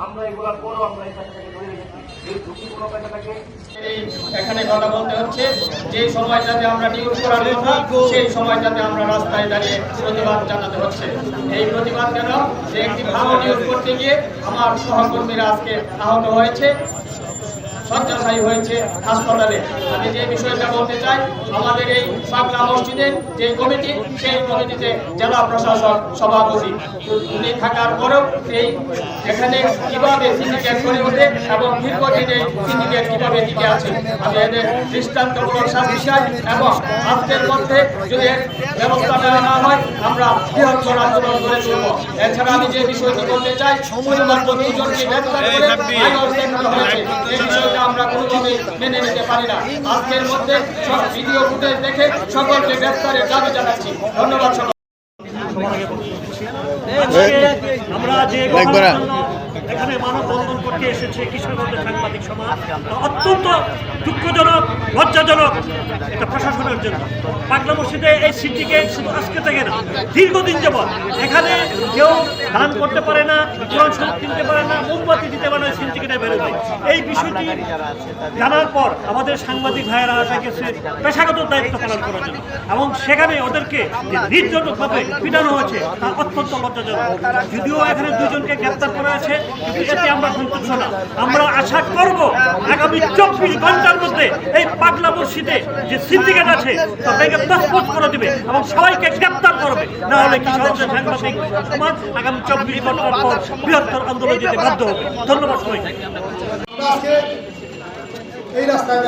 আমরা এগুলা করো, আমরা এই পেশাটাকে ধরে রেখেছি, এই ঝুঁকিপূর্ণ পেশাটাকে এখানে কথা বলতে হচ্ছে যে সময়টাতে আমরা নিয়োগ করার কথা সেই সময়টাতে আমরা রাস্তায় দাঁড়িয়ে প্রতিবাদ জানাতে হচ্ছে। এই প্রতিবাদ কেন? যে একটি ভালো নিয়োগ করতে গিয়ে আমার সহকর্মীরা আজকে আহত হয়েছে, শয্যাশায়ী হয়েছে হাসপাতালে। আমি যে বিষয়টা বলতে চাই, আমাদের এই পাগলা মসজিদের যে কমিটি, সেই কমিটিতে জেলা প্রশাসক সভাপতি উনি থাকার পরেও এই এখানে কিভাবে সিন্ডিকেট করে ওঠে এবং দীর্ঘদিনে সিন্ডিকেট কিভাবে টিকে আছে, আমি এদের দৃষ্টান্তমূলক শাস্তি চাই এবং আজকের মধ্যে যদি ব্যবস্থা নেওয়া না হয় আমরা বৃহত্তর আন্দোলন করে তুলব। এছাড়া আমি যে বিষয়টি বলতে চাই, শুধুমাত্র দুজনকে গ্রেফতার করে আইন দেখানো হয়েছে, এই বিষয়টা আমরা কোনোভাবেই মেনে নিতে পারি না। আজকের মধ্যে সব ভিডিও ফুটেজ দেখে সকলকে গ্রেফতারের দাবি জানাচ্ছি। ধন্যবাদ সকল। আমরা যে এখানে মানববন্ধন করতে এসেছে কিশোরগঞ্জের সাংবাদিক সমাজ, অত্যন্ত দুঃখজনক, লজ্জাজনক এটা প্রশাসনের জন্য। পাগলা মসজিদে এই সিন্ডিকেট শুধু আজকে থেকে না, দীর্ঘদিন যাবৎ এখানে কেউ দান করতে পারে না, কোরআন শরীফ কিনতে পারে না, মোমবাতি দিতে পারে না সিন্ডিকেটের বিরুদ্ধে। এই বিষয়টি জানার পর আমাদের সাংবাদিক ভাইয়েরা গেছে পেশাগত দায়িত্ব পালন করার জন্য এবং সেখানে ওদেরকে নির্যাতনভাবে পিটানো হয়েছে, তা অত্যন্ত লজ্জাজনক। যদিও এখানে দুজনকে গ্রেপ্তার করা আছে, কিন্তু এতে আমরা সন্তুষ্ট না। আমরা আশা করব আগামী 24 ঘন্টার মধ্যে এই পাগলা মসজিদে যে সিন্ডিকেট আছে তাদেরকে তছনছ করে দিবে এবং সবাইকে গ্রেপ্তার করবে, না হলে কিশোরগঞ্জের সাংবাদিক সমাজ আগামী 24 ঘন্টার পর বৃহত্তর আন্দোলন দিতে বাধ্য হবে। ধন্যবাদ সবাইকে। আজকে এই রাস্তায়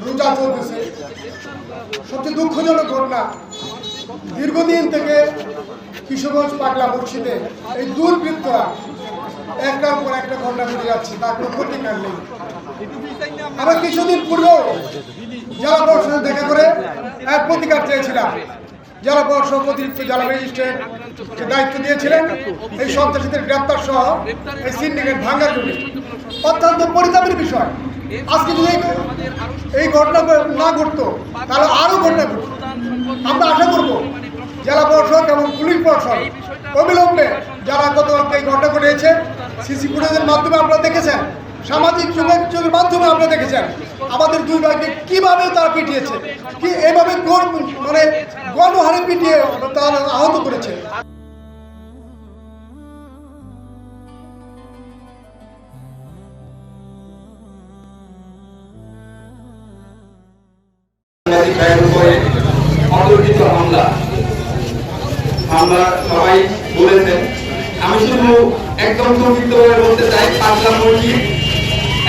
রোজা চলতেছে, সবচেয়ে দুঃখজনক ঘটনা, দীর্ঘদিন থেকে কিশোরগঞ্জ পাগলা মসজিদে এই দুর্বৃত্তরা একটার পর একটা ঘটনা ঘটে যাচ্ছে, তার কোনো প্রতিকার নেই। আমরা কিছুদিন পূর্বেও জেলা প্রশাসনের দেখা করে এক প্রতিকার চেয়েছিলাম। জেলা প্রশাসক অতিরিক্ত জেলা ম্যাজিস্ট্রেট যে দায়িত্ব দিয়েছিলেন এই সন্ত্রাসীদের গ্রেপ্তার সহ এই সিন্ডিকেট ভাঙার জন্য, অত্যন্ত পরিতাপের বিষয়। আজকে যদি এই ঘটনা না ঘটতো তাহলে আরও ঘটনা ঘটত। আমরা আশা করব জেলা প্রশাসক এবং পুলিশ প্রশাসন অবিলম্বে যারা গতকালকে এই ঘটনা ঘটেছে, সিসি ফুটেজের মাধ্যমে আপনারা দেখেছেন, সামাজিক যোগাযোগের মাধ্যমে আপনারা দেখেছেন আমাদের দুই ভাইকে কিভাবে তারা পিটিয়েছে, কি এভাবে মানে গণহারে পিটিয়ে তারা আহত করেছে। আমরা সবাই বলেছেন, আমি শুধু একদম সংক্ষিপ্তভাবে বলতে চাই, পাগলা মসজিদ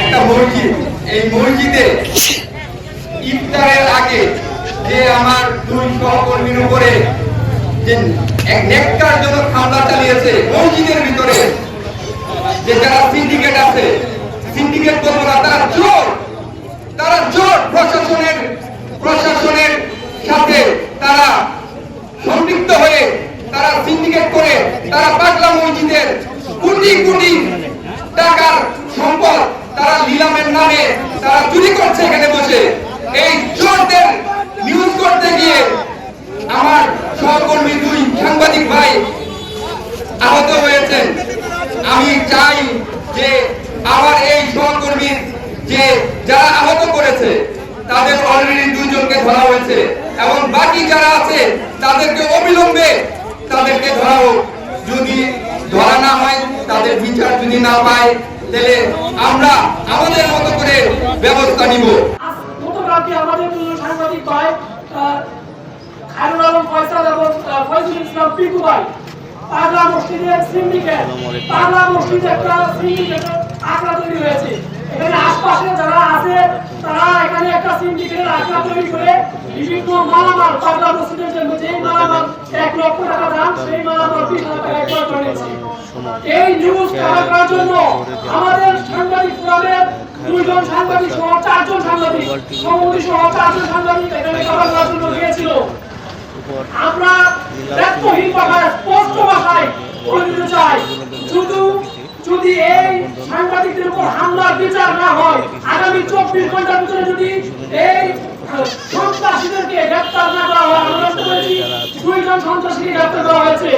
একটা মসজিদ। এই মসজিদে ইফতারের আগে যে আমার দুই সহকর্মীর উপরে যে এক নেককারজনক হামলা চালিয়েছে মসজিদের ভিতরে, যে যারা সিন্ডিকেট আছে, সিন্ডিকেট বলবো না, তারা জোট প্রশাসনের সাথে তারা সম্পৃক্ত হয়ে তারা সিন্ডিকেট করে তারা পাগলা মসজিদের কোটি কোটি টাকার সম্পদ তারা নিলামের নামে তারা চুরি করছে এখানে বসে। এই চোরদের নিউজ করতে গিয়ে আমার সহকর্মী দুই সাংবাদিক ভাই আহত হয়েছেন। আমি চাই যে আমার এই সহকর্মীর যে যারা আহত করেছে তাদের অলরেডি দুইজনকে ধরা হয়েছে এবং বাকি যারা আছে তাদেরকে অবিলম্বে তাদেরকে ধরা হোক। যদি ধরা না হয়, তাদের বিচার যদি না পায়, তাহলে আমরা আমাদের মতো করে ব্যবস্থা নিব। গতকালকে আমাদের দুজন সাংবাদিক ভাই খায়রুল আলম ফয়সাল এবং ফয়জুল ইসলাম পিকু ভাই পাগলা মসজিদের সিন্ডিকেট, পাগলা মসজিদে একটা সিন্ডিকেটের আঁকড়া তৈরি হয়েছে। এখানে আশপাশে যারা আছে তারা এখানে একটা সিন্ডিকেটের আঁকড়া তৈরি করে বিভিন্ন মালামাল পাগলা মসজিদের জন্য যে মালামাল 1 লক্ষ টাকা দাম, সেই মালামাল 20,000 টাকা ক্রয় করে নিয়েছে। এই নিউজ করার জন্য আমাদের সাংবাদিক ফোরামের 2 জন সাংবাদিক সহ 4 জন সাংবাদিক, সভাপতি সহ 4 জন সাংবাদিক এখানে করার জন্য গিয়েছিল। আমরা ব্যর্থহীন ভাষায়, স্পষ্ট ভাষায় বলে দিতে চাই, যদি এই সাংবাদিকদের উপর হামলার বিচার না হয়, আগামী 24 ঘন্টার ভিতরে যদি এই সন্ত্রাসীদেরকে গ্রেপ্তার না করা হয়, আমরা বলেছি 2 জন সন্ত্রাসীকে গ্রেপ্তার করা হয়েছে।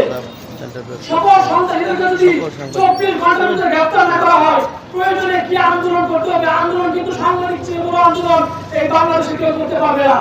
সকল সন্ত্রাসীদেরকে যদি 24 ঘন্টার মধ্যে গ্রেফতার না করা হয়, প্রয়োজনে কি আন্দোলন করতে হবে? আন্দোলন কিন্তু সাংঘাতিক চেয়ে বড় আন্দোলন এই বাংলাদেশে কেউ করতে পারবে না।